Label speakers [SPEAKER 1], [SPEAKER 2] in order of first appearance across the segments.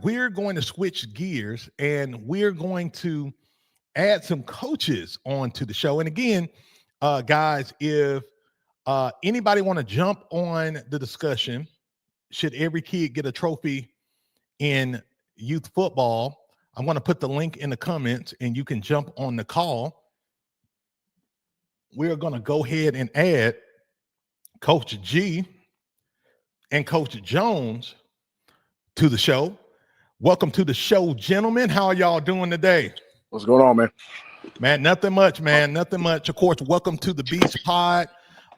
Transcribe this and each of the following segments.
[SPEAKER 1] we're going to switch gears and we're going to add some coaches onto the show. And again, guys, if anybody want to jump on the discussion, should every kid get a trophy in youth football? I'm going to put the link in the comments and you can jump on the call. We're going to go ahead and add Coach G and Coach Jones to the show. Welcome to the show, gentlemen. How are y'all doing today?
[SPEAKER 2] What's going on, man?
[SPEAKER 1] Man, nothing much, man. Nothing much. Of course, welcome to the Beast Pod.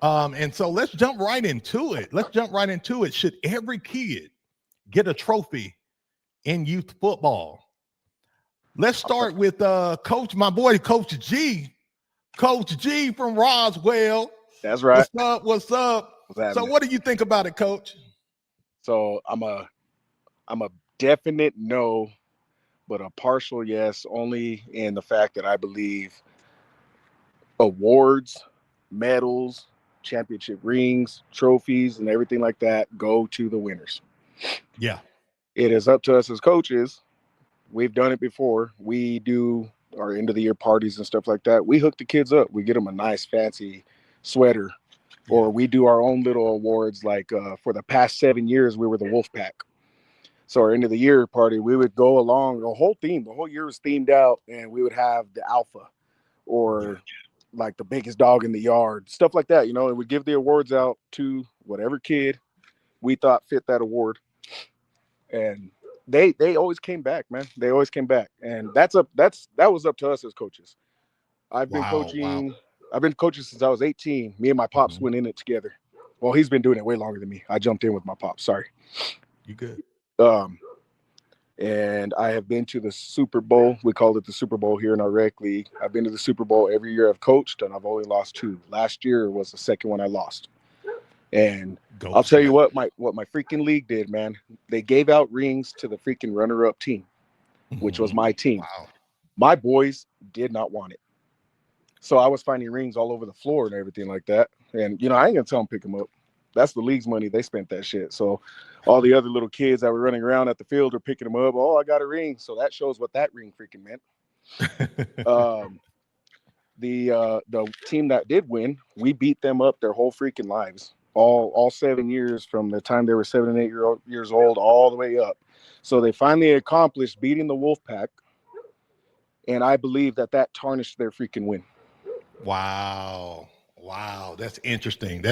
[SPEAKER 1] And so let's jump right into it. Should every kid get a trophy in youth football? Let's start with Coach, my boy, Coach G. Coach G from Roswell.
[SPEAKER 2] That's right.
[SPEAKER 1] What's up? So what do you think about it, Coach?
[SPEAKER 2] So I'm a definite no, but a partial yes, only in the fact that I believe awards, medals, championship rings, trophies, and everything like that go to the winners.
[SPEAKER 1] Yeah.
[SPEAKER 2] It is up to us as coaches. We've done it before. We do our end of the year parties and stuff like that. We hook the kids up. We get them a nice fancy sweater, or we do our own little awards. Like for the past 7 years, we were the Wolf Pack. So our end of the year party, we would go along the whole year was themed out, and we would have the alpha or like the biggest dog in the yard, stuff like that, and we give the awards out to whatever kid we thought fit that award. And they always came back, man. They always came back. And that was up to us as coaches. I've been coaching since I was 18. Me and my pops went in it together. Well, he's been doing it way longer than me. I jumped in with my pops. Sorry.
[SPEAKER 1] You good?
[SPEAKER 2] And I have been to the Super Bowl. We called it the Super Bowl here in our rec league. I've been to the Super Bowl every year I've coached, and I've only lost 2. Last year was the second one I lost. And I'll tell you what my freaking league did, man. They gave out rings to the freaking runner-up team, which was my team.
[SPEAKER 1] Wow.
[SPEAKER 2] My boys did not want it. So I was finding rings all over the floor and everything like that. And, I ain't going to tell them pick them up. That's the league's money. They spent that shit. So all the other little kids that were running around at the field are picking them up. Oh, I got a ring. So that shows what that ring freaking meant. The team that did win, we beat them up their whole freaking lives. All 7 years, from the time they were 7 and 8 years old all the way up. So they finally accomplished beating the Wolf Pack. And I believe that tarnished their freaking win.
[SPEAKER 1] Wow. That's interesting.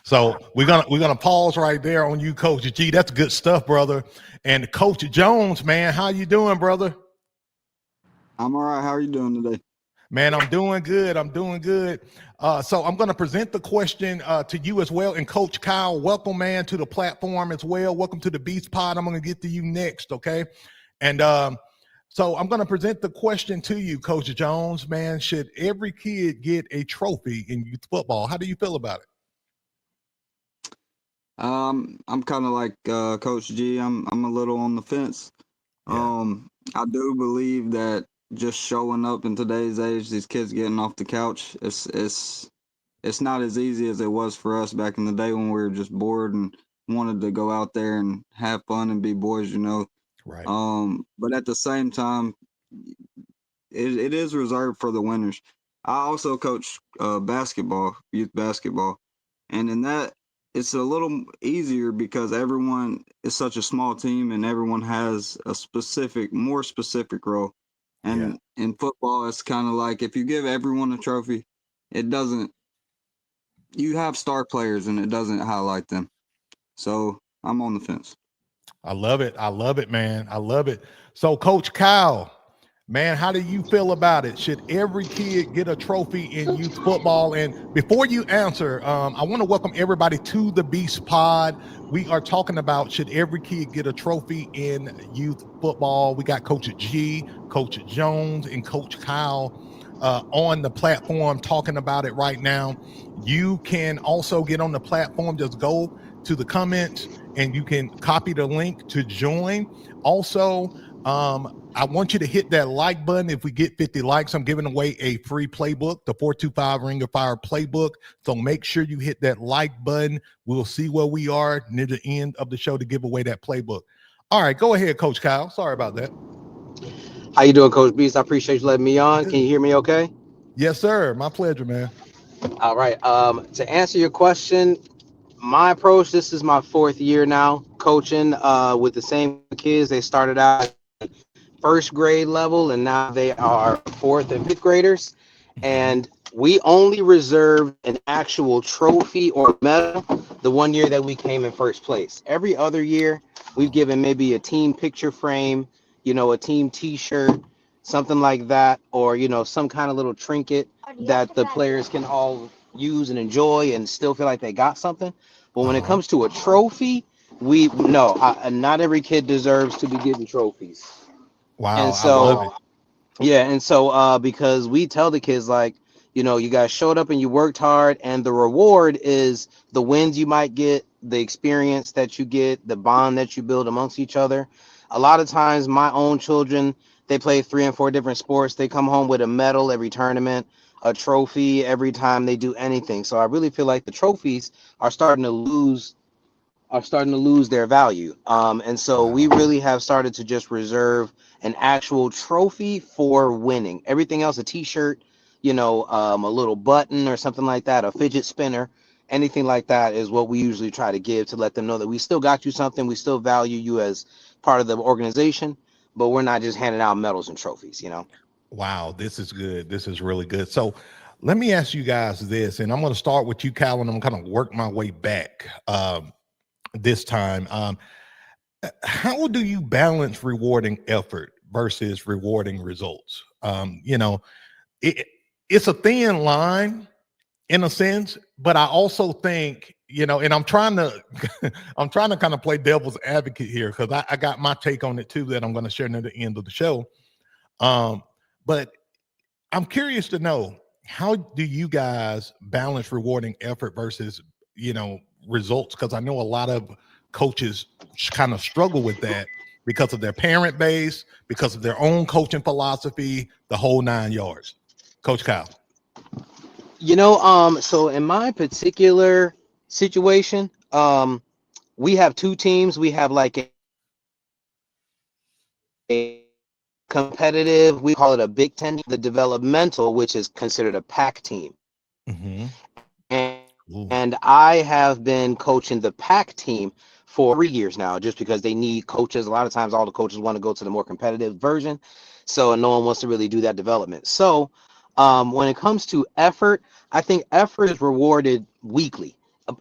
[SPEAKER 1] So we're gonna pause right there on you, Coach G. That's good stuff, brother. And Coach Jones, man, how you doing, brother?
[SPEAKER 3] I'm all right. How are you doing today?
[SPEAKER 1] Man, I'm doing good. So I'm going to present the question to you as well. And Coach Kyle, welcome, man, to the platform as well. Welcome to the Beast Pod. I'm going to get to you next, okay? And so I'm going to present the question to you, Coach Jones, man. Should every kid get a trophy in youth football? How do you feel about it?
[SPEAKER 3] I'm kind of like Coach G. I'm a little on the fence.
[SPEAKER 1] Yeah.
[SPEAKER 3] I do believe that just showing up in today's age, these kids getting off the couch, it's not as easy as it was for us back in the day when we were just bored and wanted to go out there and have fun and be boys,
[SPEAKER 1] Right.
[SPEAKER 3] But at the same time, it is reserved for the winners. I also coach basketball, youth basketball, and in that it's a little easier because everyone is such a small team and everyone has a more specific role. And in football, it's kind of like if you give everyone a trophy, you have star players and it doesn't highlight them. So I'm on the fence.
[SPEAKER 1] I love it, man. I love it. So Coach Kyle, man, how do you feel about it? Should every kid get a trophy in youth football? And before you answer, I want to welcome everybody to the Beast Pod. We are talking about should every kid get a trophy in youth football. We got Coach G, Coach Jones, and Coach Kyle on the platform talking about it right now. You can also get on the platform. Just go to the comments and you can copy the link to join. Also, I want you to hit that like button. If we get 50 likes, I'm giving away a free playbook, the 425 Ring of Fire playbook. So make sure you hit that like button. We'll see where we are near the end of the show to give away that playbook. All right, go ahead, Coach Kyle. Sorry about that.
[SPEAKER 4] How you doing, Coach Beast? I appreciate you letting me on. Can
[SPEAKER 1] Good.
[SPEAKER 4] you hear me okay?
[SPEAKER 1] Yes, sir. My pleasure, man.
[SPEAKER 4] All right. To answer your question, my approach, this is my fourth year now coaching with the same kids. They started out first grade level and now they are fourth and fifth graders.
[SPEAKER 1] Mhm.
[SPEAKER 4] And we only reserved an actual trophy or medal the one year that we came in first place. Every other year, we've
[SPEAKER 1] Oh,
[SPEAKER 4] given maybe a team picture frame, a team t-shirt, something like that, or, some kind of little trinket that the players can all use and enjoy and still feel like they got something. But when it
[SPEAKER 1] uh-huh.
[SPEAKER 4] comes to a trophy, we no, not every kid deserves to be getting trophies.
[SPEAKER 1] Wow,
[SPEAKER 4] And
[SPEAKER 1] I love it.
[SPEAKER 4] so, yeah, and so because we tell the kids like, you guys showed up and you worked hard, and the reward is the wins you might get, the experience that you get, the bond that you build amongst each other. A lot of times, my own children, they play 3 and 4 different sports. They come home with a medal every tournament, a trophy every time they do anything. So I really feel like the trophies are starting to lose their value. And so we
[SPEAKER 1] Wow.
[SPEAKER 4] really have started to just reserve an actual trophy for winning. Everything else, a T-shirt, a little button or something like that, a fidget spinner, anything like that is what we usually try to give to let them know that we still got you something. We still value you as part of the organization, but we're not just handing out medals and trophies.
[SPEAKER 1] Wow, this is good. This is really good. So let me ask you guys this, and I'm going to start with you, Cal, and I'm going to work my way back this time. How do you balance rewarding effort versus rewarding results? It, it's a thin line in a sense, but I also think, and I'm trying to I'm trying to kind of play devil's advocate here because I got my take on it too that I'm going to share near the end of the show. But I'm curious to know, how do you guys balance rewarding effort versus, results? Because I know a lot of coaches kind of struggle with that because of their parent base, because of their own coaching philosophy, the whole 9 yards. Coach Kyle.
[SPEAKER 4] So in my particular situation, we have two teams. We have like a competitive, we call it a Big Ten, the developmental, which is considered a pack team.
[SPEAKER 1] Mm-hmm.
[SPEAKER 4] And I have been coaching the pack team for 3 years now, just because they need coaches. A lot of times, all the coaches want to go to the more competitive version. So no one wants to really do that development. So when it comes to effort, I think effort is rewarded weekly.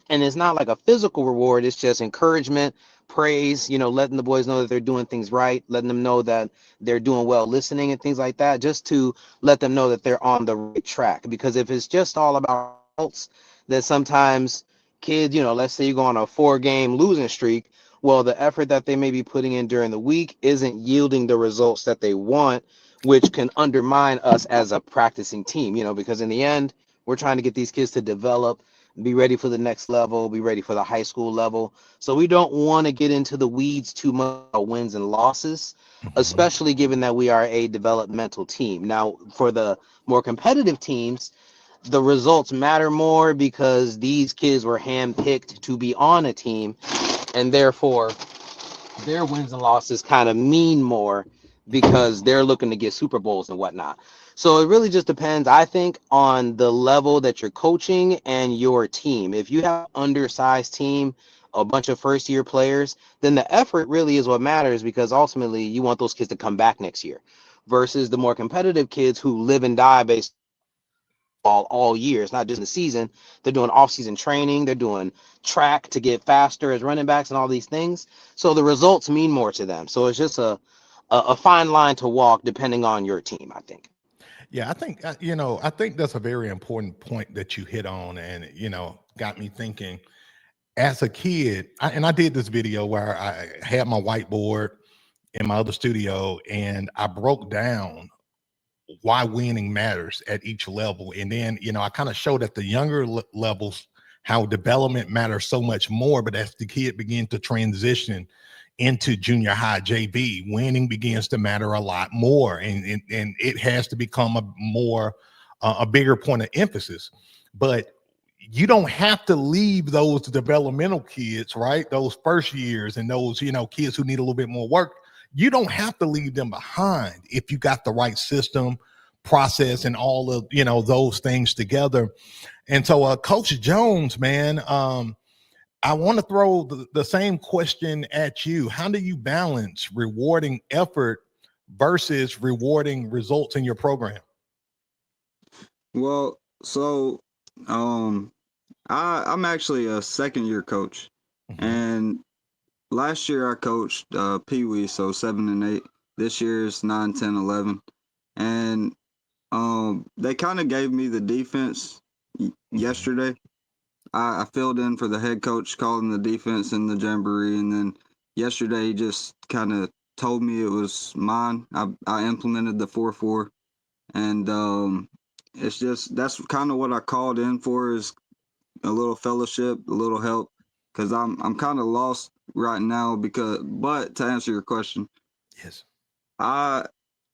[SPEAKER 4] And it's not like a physical reward, it's just encouragement, praise, letting the boys know that they're doing things right, letting them know that they're doing well listening and things like that, just to let them know that they're on the right track. Because if it's just all about results, then sometimes kids, let's say you go on a 4-game losing streak, well, the effort that they may be putting in during the week isn't yielding the results that they want, which can undermine us as a practicing team, because in the end, we're trying to get these kids to develop, be ready for the next level, be ready for the high school level. So we don't want to get into the weeds too much about wins and losses,
[SPEAKER 1] Mm-hmm.
[SPEAKER 4] especially given that we are a developmental team. Now, for the more competitive teams, the results matter more because these kids were handpicked to be on a team, and therefore their wins and losses kind of mean more because they're looking to get Super Bowls and whatnot. So it really just depends, I think, on the level that you're coaching and your team. If you have an undersized team, a bunch of first year players, then the effort really is what matters, because ultimately you want those kids to come back next year versus the more competitive kids who live and die based all year. It's not just in the season. They're doing off-season training. They're doing track to get faster as running backs and all these things. So the results mean more to them. So it's just a fine line to walk depending on your team, I think.
[SPEAKER 1] Yeah, I think I think that's a very important point that you hit on, and got me thinking. As a kid, and I did this video where I had my whiteboard in my other studio, and I broke down why winning matters at each level, and then I kind of showed at the younger levels how development matters so much more. But as the kid began to transition into junior high JV, winning begins to matter a lot more, and it has to become a bigger point of emphasis. But you don't have to leave those developmental kids, right? Those first years and those, kids who need a little bit more work. You don't have to leave them behind if you got the right system, process, and all of, those things together. And so, Coach Jones, man, I want to throw the same question at you. How do you balance rewarding effort versus rewarding results in your program?
[SPEAKER 3] Well, so I'm actually a second year coach, and last year I coached Pee Wee, so 7 and 8. This year is 9, 10, 11, and they kind of gave me the defense yesterday. I filled in for the head coach calling the defense in the jamboree, and then yesterday he just kind of told me it was mine. I implemented the 4-4, and it's just that's kind of what I called in for, is a little fellowship, a little help, because I'm kind of lost right now. But to answer your question,
[SPEAKER 1] yes,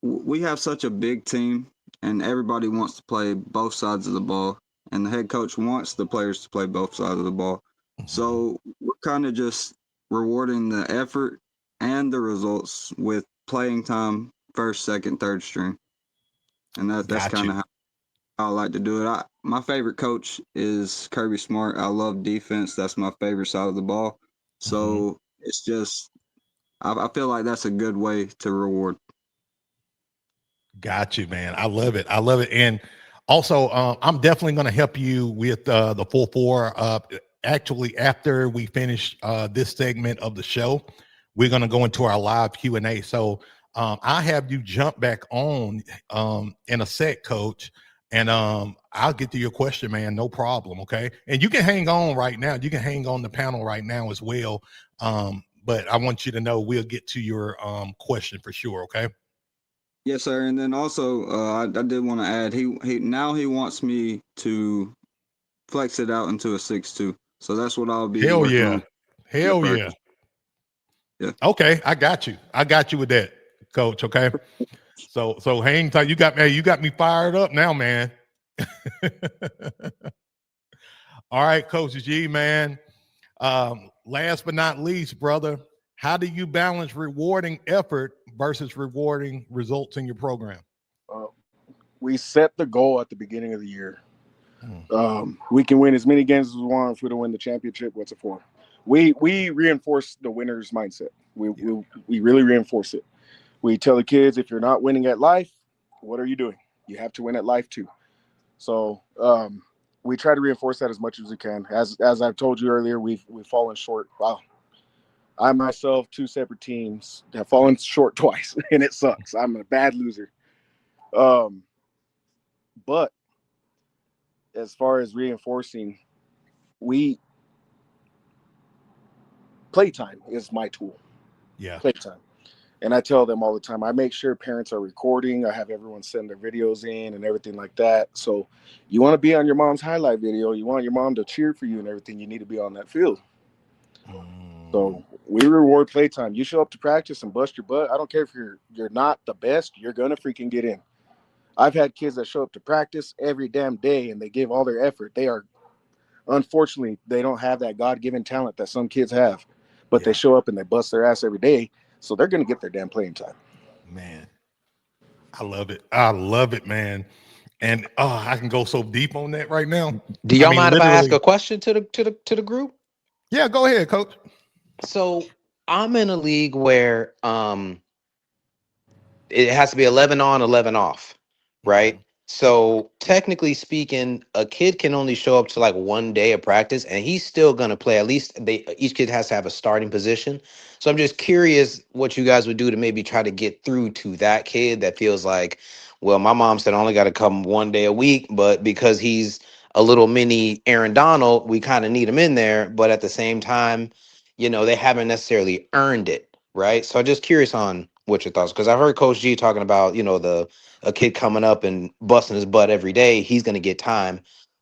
[SPEAKER 3] we have such a big team, and everybody wants to play both sides of the ball, and the head coach wants the players to play both sides of the ball. So we're kind of just rewarding the effort and the results with playing time, first, second, third string, and that's kind of how I like to do it. My favorite coach is Kirby Smart. I love defense. That's my favorite side of the ball. So it's just, I feel like that's a good way to reward.
[SPEAKER 1] Got you, man. I love it. I love it. And also, I'm definitely going to help you with the 4-4. Actually, after we finish this segment of the show, we're going to go into our live Q&A. So I have you jump back on in a sec, Coach, and I'll get to your question, man. No problem. Okay. And you can hang on right now. You can hang on the panel right now as well. But I want you to know we'll get to your question for sure. Okay.
[SPEAKER 3] Yes, sir. And then also, I did want to add, he now he wants me to flex it out into a 6-2. So that's what I'll be working on.
[SPEAKER 1] Hell yeah.
[SPEAKER 3] Yeah.
[SPEAKER 1] Okay, I got you. I got you with that, Coach. Okay. So hang tight. You got me fired up now, man. All right, Coach G, man. Last but not least, brother, how do you balance rewarding effort versus rewarding results in your program?
[SPEAKER 2] We set the goal at the beginning of the year. We can win as many games as we want. If we don't win the championship, what's it for? We reinforce the winner's mindset. We really reinforce it. We tell the kids, if you're not winning at life, what are you doing? You have to win at life too. So we try to reinforce that as much as we can. As I've told you earlier, we've fallen short. Wow. I myself, 2 separate teams, have fallen short twice, and it sucks. I'm a bad loser. But as far as reinforcing, playtime is my tool.
[SPEAKER 1] Yeah.
[SPEAKER 2] Playtime. And I tell them all the time, I make sure parents are recording. I have everyone send their videos in and everything like that. So you want to be on your mom's highlight video, you want your mom to cheer for you and everything, you need to be on that field. So we reward playtime. You show up to practice and bust your butt. I don't care if you're not the best, you're going to freaking get in. I've had kids that show up to practice every damn day and they give all their effort. Unfortunately, they don't have that God-given talent that some kids have, but they show up and they bust their ass every day. So they're going to get their damn playing time.
[SPEAKER 1] Man, I love it. I love it, man. And I can go so deep on that right now.
[SPEAKER 4] Do y'all mind if I ask a question to the group?
[SPEAKER 1] Yeah, go ahead, Coach.
[SPEAKER 4] So I'm in a league where it has to be 11 on, 11 off, right? So technically speaking, a kid can only show up to like 1 day of practice and he's still going to play. At least each kid has to have a starting position. So I'm just curious what you guys would do to maybe try to get through to that kid that feels like, well, my mom said I only got to come 1 day a week, but because he's a little mini Aaron Donald, we kind of need him in there. But at the same time, they haven't necessarily earned it, right? So I'm just curious on what your thoughts, because I heard Coach G talking about, a kid coming up and busting his butt every day, he's going to get time.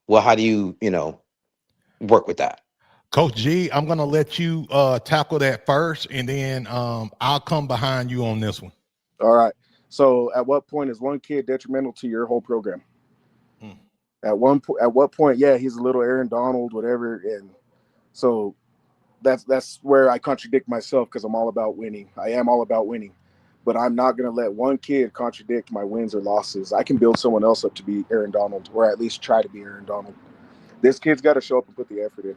[SPEAKER 4] Well, how do you, work with that?
[SPEAKER 1] Coach G, I'm going to let you tackle that first, and then I'll come behind you on this one.
[SPEAKER 2] All right. So at what point is one kid detrimental to your whole program? At what point, yeah, he's a little Aaron Donald, whatever, and so that's where I contradict myself because I'm all about winning. I am all about winning, but I'm not going to let one kid contradict my wins or losses. I can build someone else up to be Aaron Donald, or at least try to be Aaron Donald. This kid's got to show up and put the effort in.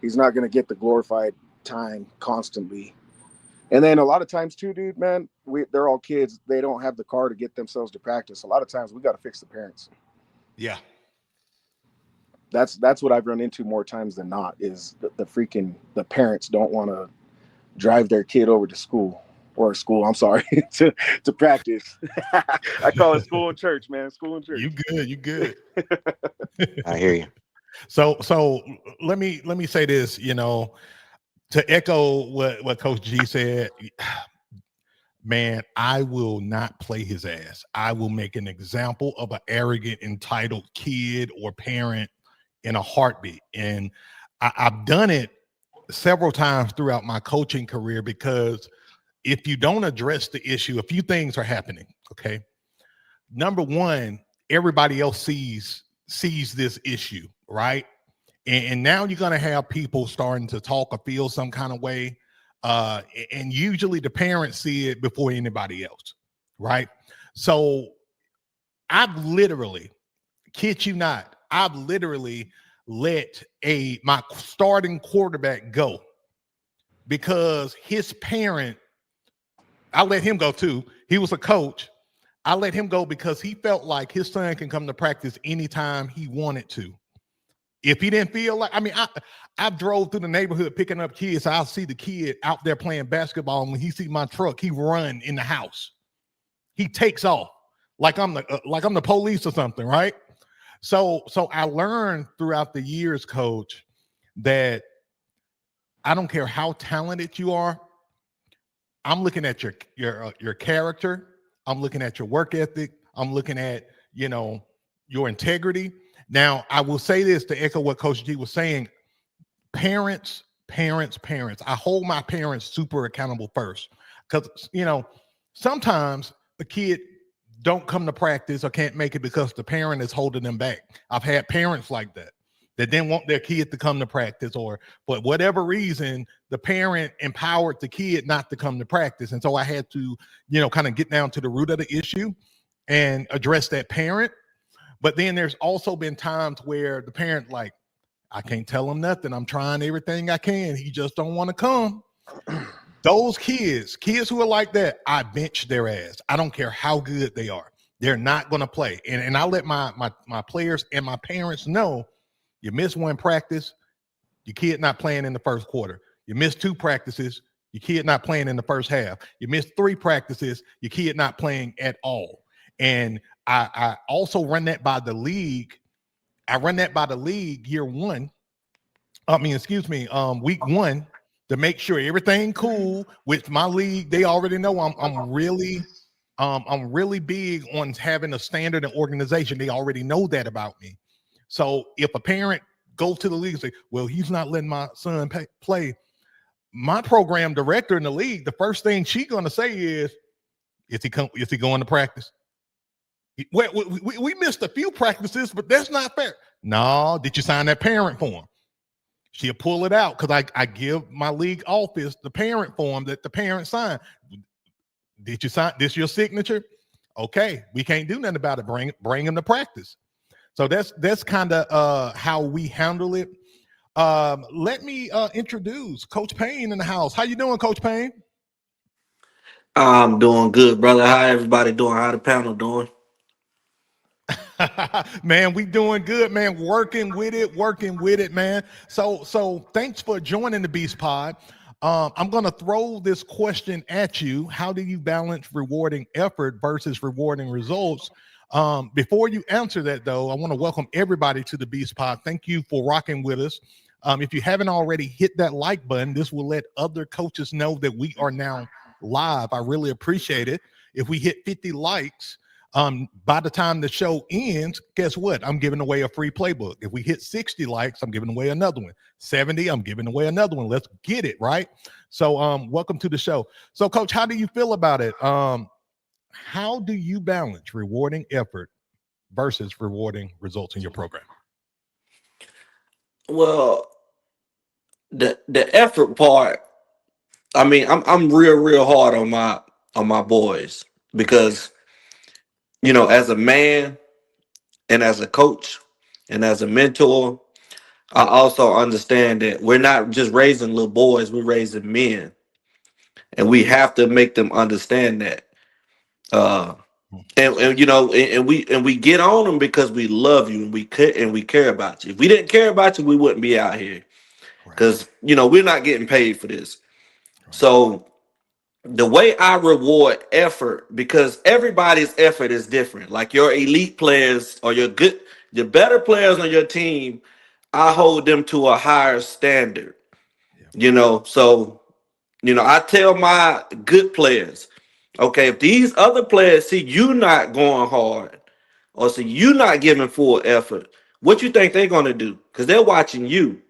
[SPEAKER 2] He's not going to get the glorified time constantly. And then a lot of times too, dude, man, they're all kids. They don't have the car to get themselves to practice. A lot of times we got to fix the parents.
[SPEAKER 1] Yeah.
[SPEAKER 2] That's what I've run into more times than not is the parents don't want to drive their kid over to school I'm sorry, to practice. I call it school and church, man. School and church.
[SPEAKER 1] You good.
[SPEAKER 4] I hear you.
[SPEAKER 1] So let me say this, you know, to echo what Coach G said, man, I will not play his ass. I will make an example of an arrogant, entitled kid or parent in a heartbeat. And I've done it several times throughout my coaching career because if you don't address the issue, a few things are happening. Okay. Number one, everybody else sees this issue, right? And now you're going to have people starting to talk or feel some kind of way. And usually the parents see it before anybody else, right? So I've literally, kid you not, I've literally let my starting quarterback go because his parent, I let him go too. He was a coach. I let him go because he felt like his son can come to practice anytime he wanted to. If he didn't feel like, I mean, I drove through the neighborhood picking up kids. So I'll see the kid out there playing basketball. And when he see my truck, he run in the house. He takes off like I'm the police or something, right? So I learned throughout the years, Coach, that I don't care how talented you are. I'm looking at your character. I'm looking at your work ethic. I'm looking at, you know, your integrity. Now, I will say this to echo what Coach G was saying. Parents. I hold my parents super accountable first because, you know, sometimes the kid don't come to practice or can't make it because the parent is holding them back. I've had parents like that didn't want their kid to come to practice, or for whatever reason, the parent empowered the kid not to come to practice. And so I had to, you know, kind of get down to the root of the issue and address that parent. But then there's also been times where the parent, like, I can't tell him nothing. I'm trying everything I can. He just don't want to come. Those kids who are like that, I bench their ass. I don't care how good they are. They're not going to play. And I let my players and my parents know, you miss one practice, your kid not playing in the first quarter. You miss two practices, your kid not playing in the first half. You miss three practices, your kid not playing at all. And I also run that by the league. I run that by the league week one, to make sure everything cool with my league. They already know I'm really big on having a standard and organization. They already know that about me. So if a parent goes to the league and say, well, he's not letting my son play, my program director in the league, the first thing she's going to say is he going to practice? We missed a few practices, but that's not fair. No, did you sign that parent form? She'll pull it out because I give my league office the parent form that the parent signed. Did you sign this? Your signature? Okay, we can't do nothing about it. Bring him to practice. So that's kind of how we handle it. Let me introduce Coach Payne in the house. How you doing, Coach Payne?
[SPEAKER 5] I'm doing good, brother. How everybody doing? How the panel doing?
[SPEAKER 1] Man, we doing good, man. Working with it, man. So thanks for joining the Beast Pod. I'm going to throw this question at you. How do you balance rewarding effort versus rewarding results? Before you answer that, though, I want to welcome everybody to the Beast Pod. Thank you for rocking with us. If you haven't already hit that like button, this will let other coaches know that we are now live. I really appreciate it. If we hit 50 likes, by the time the show ends, guess what? I'm giving away a free playbook. If we hit 60 likes, I'm giving away another one. 70, I'm giving away another one. Let's get it, right? So welcome to the show. So, Coach, how do you feel about it? How do you balance rewarding effort versus rewarding results in your program?
[SPEAKER 5] Well, the effort part. I mean, I'm real hard on my boys because as a man and as a coach and as a mentor, I also understand that we're not just raising little boys, we're raising men, and we have to make them understand that. Uh, and we get on them because we love you and we care about you. If we didn't care about you, we wouldn't be out here
[SPEAKER 1] Right.
[SPEAKER 5] because we're not getting paid for this.
[SPEAKER 1] Right.
[SPEAKER 5] So the way I reward effort, because everybody's effort is different. Like your elite players or your better players on your team, I hold them to a higher standard. So I tell my good players, okay, if these other players see you not going hard or see you not giving full effort, what you think they're gonna do? Because they're watching you.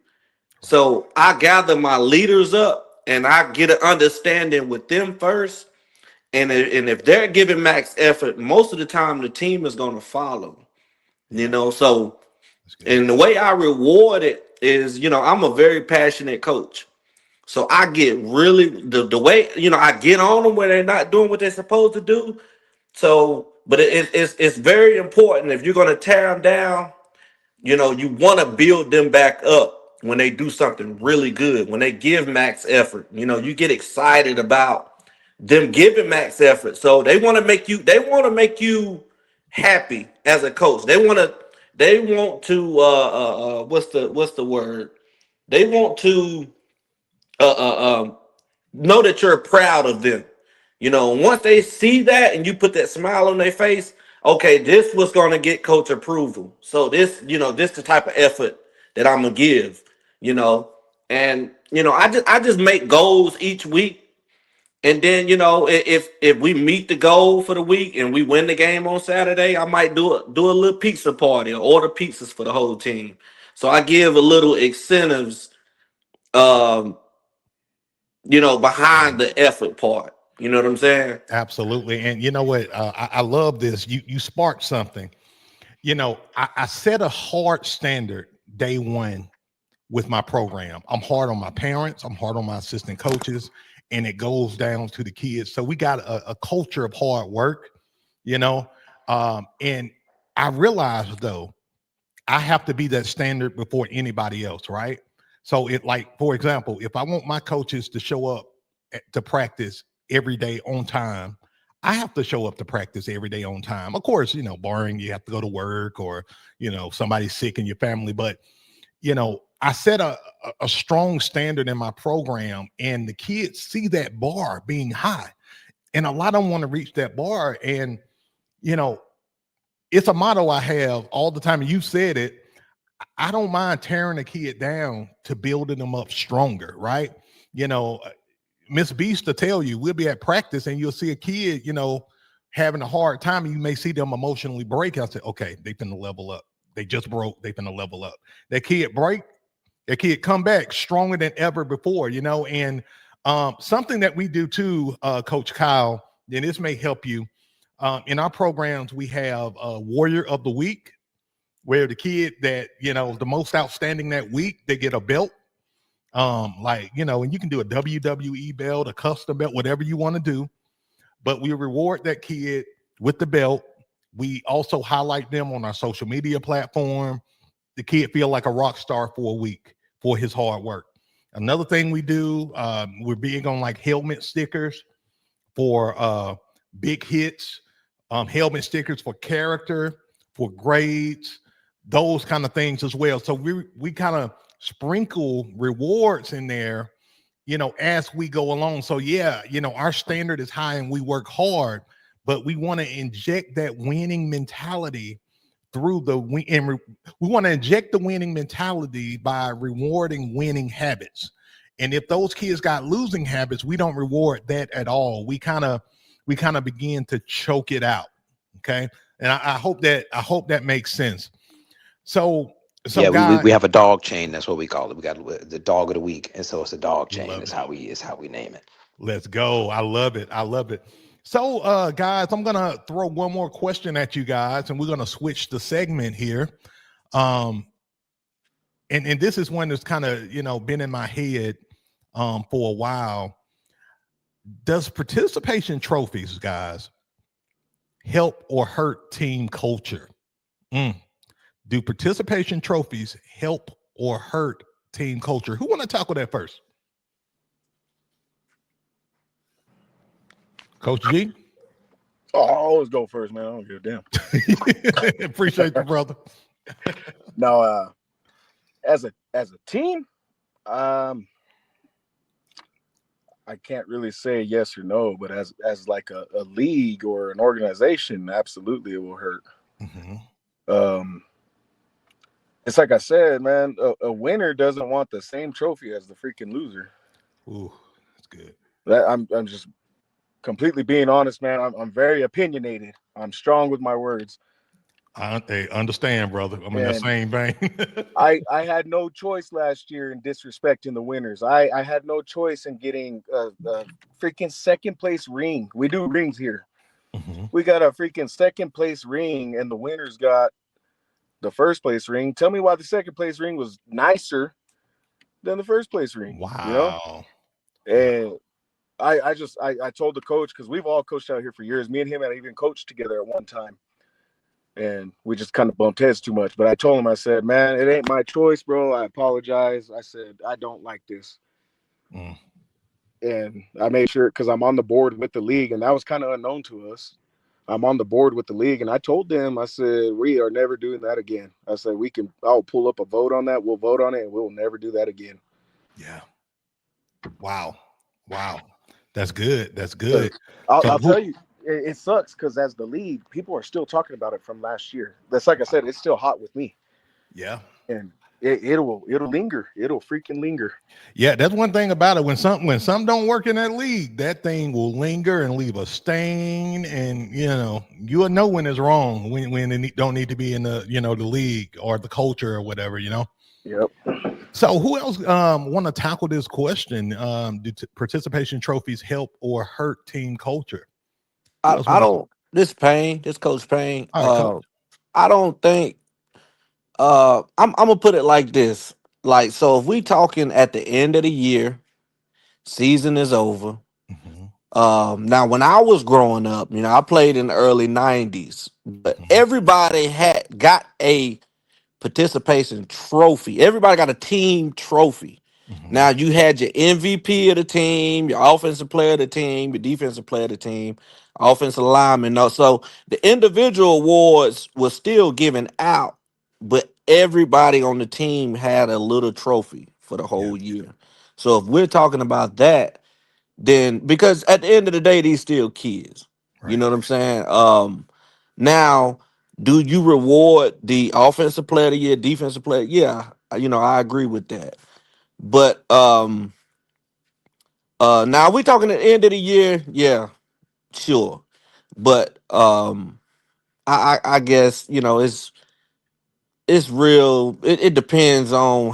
[SPEAKER 5] So I gather my leaders up and I get an understanding with them first. And if they're giving max effort, most of the time the team is gonna follow. So and the way I reward it is, I'm a very passionate coach. So I get really the way I get on them when they're not doing what they're supposed to do. So, but it's very important if you're going to tear them down. You want to build them back up when they do something really good. When they give max effort, you get excited about them giving max effort. So they want to make you. They want to make you happy as a coach. They want to. They want to. What's the word? They want to. Uh, uh, um, know that you're proud of them. Once they see that and you put that smile on their face, okay, this was going to get coach approval. So this the type of effort that I'm gonna give. And I just make goals each week. And then if we meet the goal for the week and we win the game on Saturday, I might do a little pizza party or order pizzas for the whole team. So I give a little incentives. Um, behind the effort part. You know what I'm saying?
[SPEAKER 1] Absolutely. And you know what? I love this. You sparked something. I set a hard standard day one with my program. I'm hard on my parents. I'm hard on my assistant coaches, and it goes down to the kids. So we got a culture of hard work, and I realized though, I have to be that standard before anybody else, right? So for example, if I want my coaches to show up to practice every day on time, I have to show up to practice every day on time. Of course, barring you have to go to work or, somebody's sick in your family. But, I set a strong standard in my program and the kids see that bar being high. And a lot of them want to reach that bar. And, it's a motto I have all the time. And you said it. I don't mind tearing a kid down to building them up stronger, right? Miss Beast to tell you, we'll be at practice and you'll see a kid, having a hard time, and you may see them emotionally break. I say, okay, they finna level up. They just broke, they finna level up. That kid break, that kid come back stronger than ever before, and something that we do too, Coach Kyle, and this may help you. In our programs, we have a Warrior of the Week, where the kid that, the most outstanding that week, they get a belt. And you can do a WWE belt, a custom belt, whatever you want to do. But we reward that kid with the belt. We also highlight them on our social media platform. The kid feel like a rock star for a week for his hard work. Another thing we do, we're big on like helmet stickers for big hits, helmet stickers for character, for grades, those kind of things as well. So we kind of sprinkle rewards in there, as we go along. So yeah, our standard is high and we work hard, but we want to inject that winning mentality through we want to inject the winning mentality by rewarding winning habits. And if those kids got losing habits, we don't reward that at all. We kind of begin to choke it out. Okay. And I hope that makes sense. So
[SPEAKER 4] yeah,
[SPEAKER 1] guys,
[SPEAKER 4] we have a dog chain. That's what we call it. We got the dog of the week, and so it's a dog chain. Is how we name it.
[SPEAKER 1] Let's go. I love it. So, guys, I'm gonna throw one more question at you guys, and we're gonna switch the segment here. And this is one that's kind of been in my head for a while. Does participation trophies, guys, help or hurt team culture? Do participation trophies help or hurt team culture? Who want to tackle that first? Coach G?
[SPEAKER 2] Oh, I always go first, man. I don't give a damn.
[SPEAKER 1] Appreciate you, brother.
[SPEAKER 2] Now, as a team, I can't really say yes or no, but as like a league or an organization, absolutely it will hurt. It's like I said, man, a winner doesn't want the same trophy as the freaking loser.
[SPEAKER 1] Ooh, that's good.
[SPEAKER 2] I'm just completely being honest, man. I'm very opinionated. I'm strong with my words.
[SPEAKER 1] I understand, brother. I'm in the same vein.
[SPEAKER 2] I had no choice last year in disrespecting the winners. I had no choice in getting a freaking second place ring. We do rings here. We got a freaking second place ring, and the winners got the first place ring. Tell me why the second place ring was nicer than the first place ring.
[SPEAKER 1] Wow.
[SPEAKER 2] And I told the coach, because we've all coached out here for years. Me and him had even coached together at one time. And we just kind of bumped heads too much. But I told him, I said, man, it ain't my choice, bro. I apologize. I said, I don't like this. And I made sure, because I'm on the board with the league, and that was kind of unknown to us. I'm on the board with the league, and I told them, I said, we are never doing that again. I said, I'll pull up a vote on that. We'll vote on it, and we'll never do that again.
[SPEAKER 1] Yeah. Wow. That's good. That's good.
[SPEAKER 2] I'll tell you, it sucks because as the league, people are still talking about it from last year. That's like I said, it's still hot with me.
[SPEAKER 1] Yeah.
[SPEAKER 2] And it'll linger. It'll freaking linger.
[SPEAKER 1] Yeah, that's one thing about it. When something don't work in that league, that thing will linger and leave a stain. And you'll know when it's wrong, when it don't need to be in the the league or the culture or whatever.
[SPEAKER 2] Yep.
[SPEAKER 1] So who else want to tackle this question? Do participation trophies help or hurt team culture?
[SPEAKER 6] I don't. This Coach Payne.
[SPEAKER 1] All right, Coach.
[SPEAKER 6] I don't think. I'm gonna put it like this. Like, so if we talking at the end of the year, season is over. Now when I was growing up, I played in the early '90s, but everybody got a participation trophy. Everybody got a team trophy. Now you had your MVP of the team, your offensive player of the team, your defensive player of the team, offensive lineman. No, so the individual awards were still given out, but everybody on the team had a little trophy for the whole year. So if we're talking about that, then because at the end of the day, these still kids.
[SPEAKER 1] Right.
[SPEAKER 6] You know what I'm saying? Now, do you reward the offensive player of the year, defensive player? Yeah, I agree with that. But now we talking at the end of the year, yeah, sure. But I guess it's real. It depends on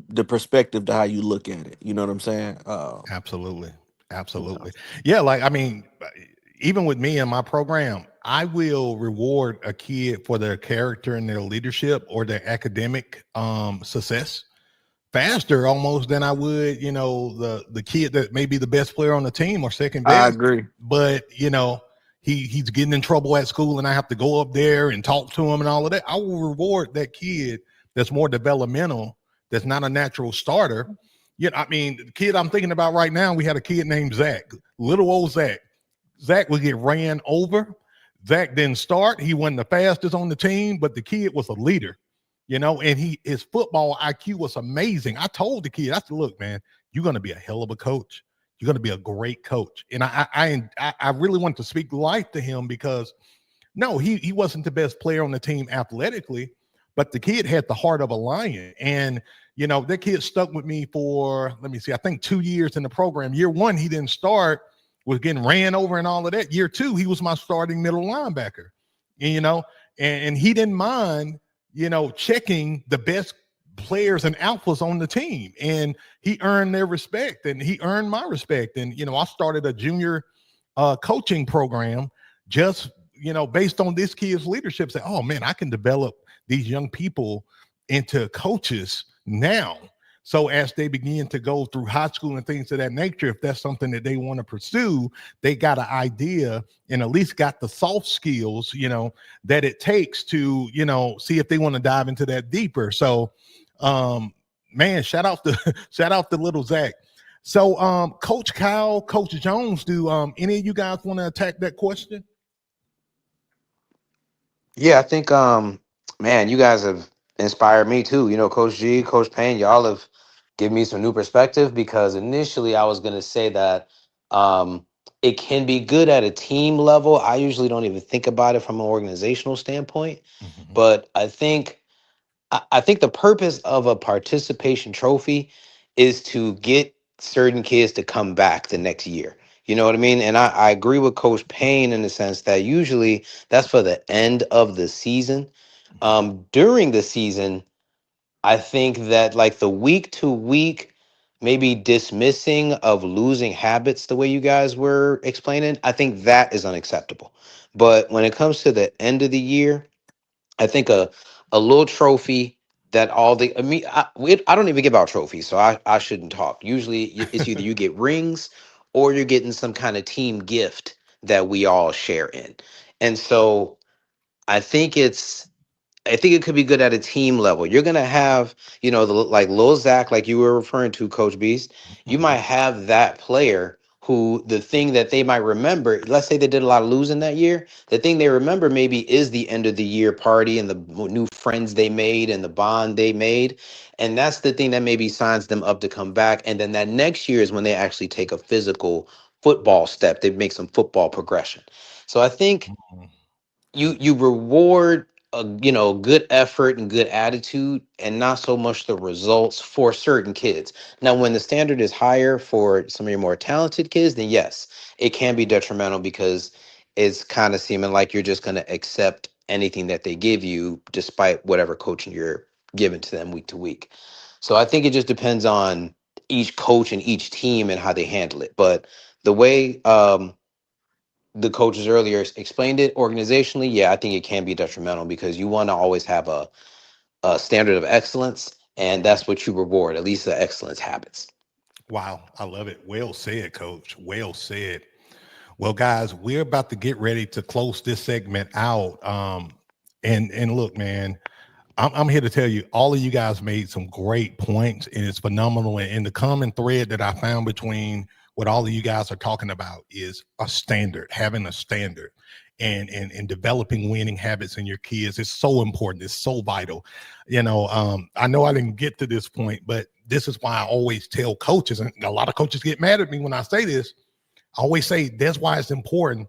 [SPEAKER 6] the perspective to how you look at it. You know what I'm saying?
[SPEAKER 1] Absolutely. Yeah, like even with me in my program, I will reward a kid for their character and their leadership or their academic success faster almost than I would, the kid that may be the best player on the team or second best.
[SPEAKER 6] I agree.
[SPEAKER 1] But he's getting in trouble at school and I have to go up there and talk to him and all of that. I will reward that kid that's more developmental, that's not a natural starter. The kid I'm thinking about right now, we had a kid named Zach, little old Zach. Zach would get ran over. Zach didn't start. He wasn't the fastest on the team, but the kid was a leader, and his football IQ was amazing. I told the kid, I said, look, man, you're going to be a hell of a coach. You're going to be a great coach. And I really want to speak life to him because no, he wasn't the best player on the team athletically, but the kid had the heart of a lion. And that kid stuck with me for, I think 2 years in the program. Year one, he didn't start, was getting ran over and all of that. Year two, he was my starting middle linebacker, and he didn't mind, checking the best players and alphas on the team. And he earned their respect and he earned my respect. And, I started a junior coaching program, just based on this kid's leadership, say, oh man, I can develop these young people into coaches now. So as they begin to go through high school and things of that nature, if that's something that they want to pursue, they got an idea and at least got the soft skills, that it takes to, see if they want to dive into that deeper. So, man, shout out to little Zach. So, Coach Kyle, Coach Jones, do any of you guys want to attack that question?
[SPEAKER 4] Yeah, I think man, you guys have inspired me too. Coach G, Coach Payne, y'all have given me some new perspective, because initially I was gonna say that it can be good at a team level. I usually don't even think about it from an organizational standpoint, but I think the purpose of a participation trophy is to get certain kids to come back the next year. You know what I mean? And I agree with Coach Payne in the sense that usually that's for the end of the season. During the season, I think that like the week to week, maybe dismissing of losing habits, the way you guys were explaining, I think that is unacceptable. But when it comes to the end of the year, I think a little trophy that all the I don't even give out trophies, so I shouldn't talk. Usually, it's either you get rings or you're getting some kind of team gift that we all share in, and so I think it could be good at a team level. You're gonna have, like Lil Zach, like you were referring to, Coach Beast. You might have that player who the thing that they might remember. Let's say they did a lot of losing that year. The thing they remember maybe is the end of the year party and the new friends they made and the bond they made, and that's the thing that maybe signs them up to come back. And then that next year is when they actually take a physical football step. They make some football progression. So I think you reward good effort and good attitude, and not so much the results for certain kids. Now when the standard is higher for some of your more talented kids, then yes, it can be detrimental, because it's kind of seeming like you're just going to accept anything that they give you despite whatever coaching you're giving to them week to week. So I think it just depends on each coach and each team and how they handle it. But the way the coaches earlier explained it organizationally, yeah, I think it can be detrimental, because you want to always have a standard of excellence, and that's what you reward, at least the excellence habits.
[SPEAKER 1] Wow, I love it. Well said, Coach. Well said. Well, guys, we're about to get ready to close this segment out. And look, man, I'm here to tell you, all of you guys made some great points, and it's phenomenal. And the common thread that I found between what all of you guys are talking about is a standard, having a standard, and developing winning habits in your kids is so important. It's so vital. I know I didn't get to this point, but this is why I always tell coaches, and a lot of coaches get mad at me when I say this. I always say that's why it's important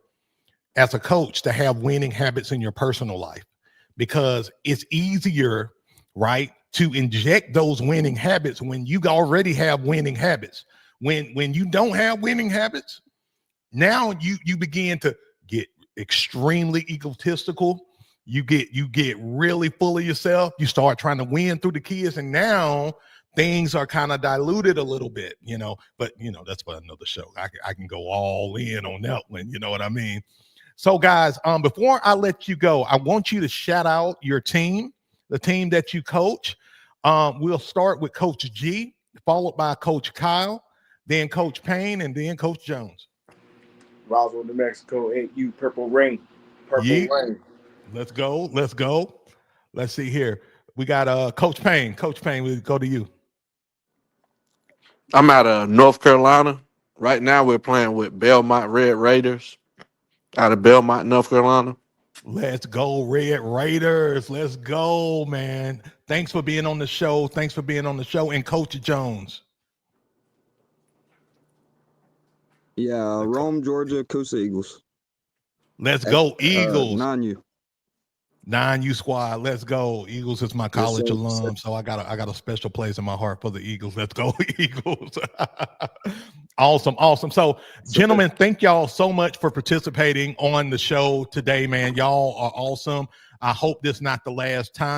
[SPEAKER 1] as a coach to have winning habits in your personal life, because it's easier, right, to inject those winning habits when you already have winning habits. When you don't have winning habits, now you begin to get extremely egotistical. You get really full of yourself. You start trying to win through the kids, and now things are kind of diluted a little bit, but that's for another show. I can go all in on that one, you know what I mean? So guys, before I let you go, I want you to shout out your team, the team that you coach. We'll start with Coach G, followed by Coach Kyle, then Coach Payne, and then Coach Jones.
[SPEAKER 2] Roswell, New Mexico, 8U, Purple Rain. Rain.
[SPEAKER 1] Let's go. Let's see here. We got Coach Payne. Coach Payne, we'll go to you.
[SPEAKER 6] I'm out of North Carolina. Right now, we're playing with Belmont Red Raiders out of Belmont, North Carolina.
[SPEAKER 1] Let's go, Red Raiders. Let's go, man. Thanks for being on the show. And Coach Jones.
[SPEAKER 3] Yeah, Rome, Georgia, Coosa Eagles.
[SPEAKER 1] Let's go, Eagles.
[SPEAKER 3] 9U.
[SPEAKER 1] 9U squad. Let's go. Eagles is my college alum, so I got a special place in my heart for the Eagles. Let's go, Eagles. Awesome. So, gentlemen, thank y'all so much for participating on the show today, man. Y'all are awesome. I hope this is not the last time.